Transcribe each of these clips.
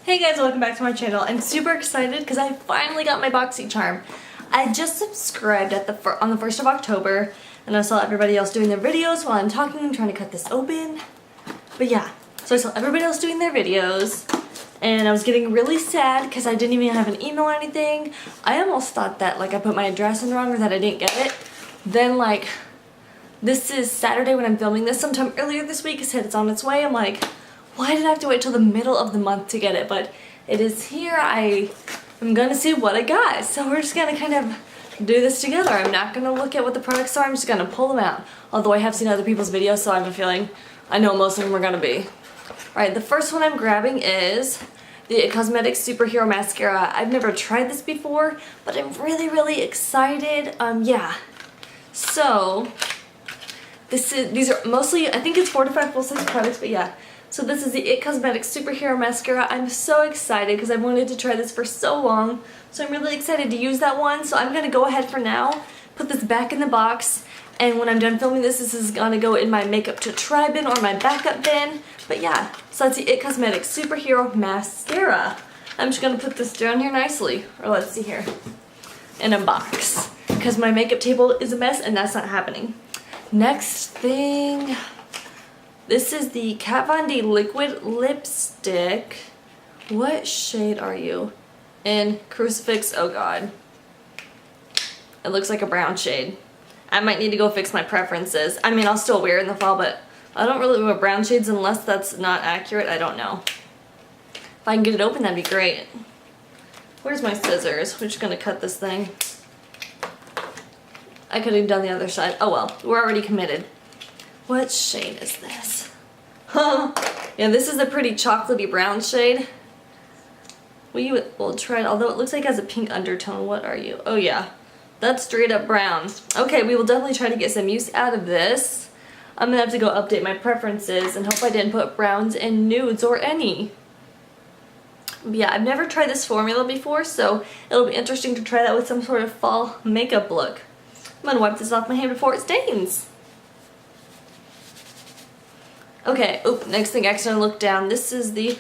Hey guys, welcome back to my channel. I'm super excited because I finally got my Boxycharm. I just subscribed on the 1st of October and I saw everybody else doing their videos while I'm talking and trying to cut this open. But yeah, so I saw everybody else doing their videos and I was getting really sad because I didn't even have an email or anything. I almost thought that like I put my address in wrong or that I didn't get it. Then like, this is Saturday when I'm filming this. Sometime earlier this week it said it's on its way. I'm like, why did I have to wait till the middle of the month to get it? But it is here. I am gonna see what I got. So we're just gonna kind of do this together. I'm not gonna look at what the products are. I'm just gonna pull them out. Although I have seen other people's videos, so I have a feeling I know most of them are gonna be. Alright, the first one I'm grabbing is the Cosmetics Superhero Mascara. I've never tried this before, but I'm really excited. Yeah. So these are mostly, I think it's 4 to 5 full-size products, but yeah. So this is the It Cosmetics Superhero Mascara. I'm so excited because I've wanted to try this for so long. So I'm really excited to use that one. So I'm going to go ahead for now, put this back in the box. And when I'm done filming this, this is going to go in my makeup to try bin or my backup bin. But yeah, so that's the It Cosmetics Superhero Mascara. I'm just going to put this down here nicely. Or let's see here. In a box. Because my makeup table is a mess and that's not happening. Next thing... This is the Kat Von D Liquid Lipstick. What shade are you? In Crucifix, oh god. It looks like a brown shade. I might need to go fix my preferences. I mean, I'll still wear it in the fall, but I don't really wear brown shades unless that's not accurate. I don't know. If I can get it open, that'd be great. Where's my scissors? We're just gonna cut this thing. I could have done the other side. Oh well, we're already committed. What shade is this? Huh? Yeah, this is a pretty chocolatey brown shade. We'll try it, although it looks like it has a pink undertone. What are you? Oh yeah, that's straight up brown. Okay, we will definitely try to get some use out of this. I'm gonna have to go update my preferences and hope I didn't put browns and nudes or any. But yeah, I've never tried this formula before, so it'll be interesting to try that with some sort of fall makeup look. I'm gonna wipe this off my hand before it stains. Okay, next thing, accidentally looked down. This is the,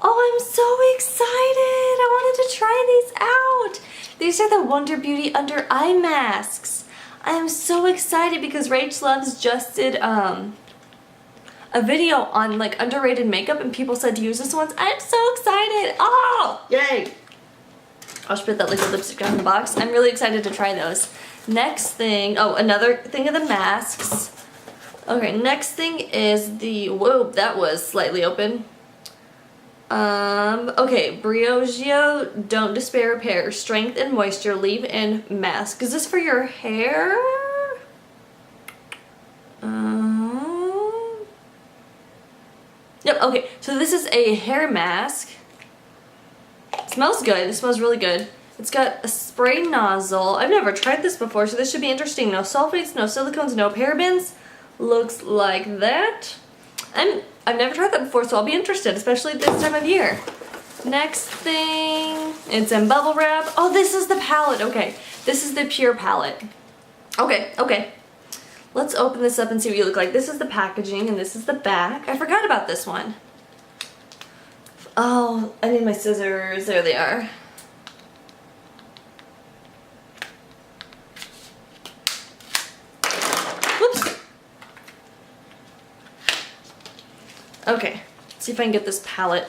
oh, I'm so excited. I wanted to try these out. These are the Wonder Beauty under eye masks. I am so excited because Rach Loves just did a video on like underrated makeup and people said to use this one. I'm so excited. Oh, yay. I'll just put that liquid lipstick down in the box. I'm really excited to try those. Next thing, oh, another thing of the masks. Okay, next thing is the, whoa, that was slightly open. Okay, Briogeo Don't Despair Repair, Strength and Moisture Leave-In Mask. Is this for your hair? Yep, okay, so this is a hair mask. It smells good, it smells really good. It's got a spray nozzle. I've never tried this before, so this should be interesting. No sulfates, no silicones, no parabens. Looks like that. I've never tried that before, so I'll be interested, especially this time of year. Next thing, it's in bubble wrap. Oh, this is the palette. Okay, this is the Pure palette. Okay. Let's open this up and see what you look like. This is the packaging and this is the back. I forgot about this one. Oh, I need my scissors. There they are. Okay, let's see if I can get this palette.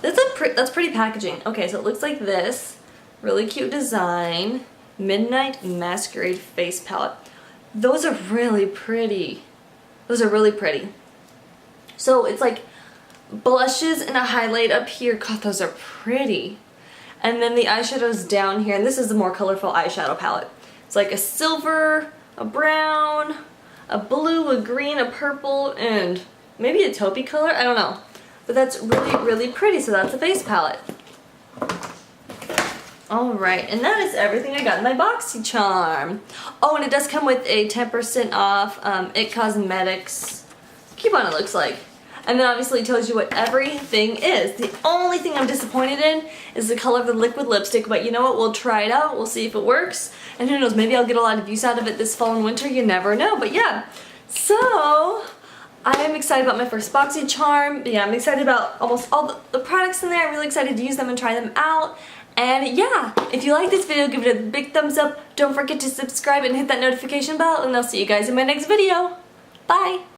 That's pretty packaging. Okay, so it looks like this. Really cute design. Midnight Masquerade Face Palette. Those are really pretty. Those are really pretty. So it's like blushes and a highlight up here. God, those are pretty. And then the eyeshadows down here. And this is the more colorful eyeshadow palette. It's like a silver, a brown, a blue, a green, a purple, and maybe a taupey color? I don't know. But that's really pretty, so that's a face palette. Alright, and that is everything I got in my Boxycharm. Oh, and it does come with a 10% off It Cosmetics coupon, it looks like. And then obviously it tells you what everything is. The only thing I'm disappointed in is the color of the liquid lipstick, but you know what? We'll try it out. We'll see if it works. And who knows, maybe I'll get a lot of use out of it this fall and winter. You never know. But yeah, so I am excited about my first Boxycharm. Yeah, I'm excited about almost all the products in there. I'm really excited to use them and try them out. And yeah, if you like this video, give it a big thumbs up. Don't forget to subscribe and hit that notification bell, and I'll see you guys in my next video. Bye!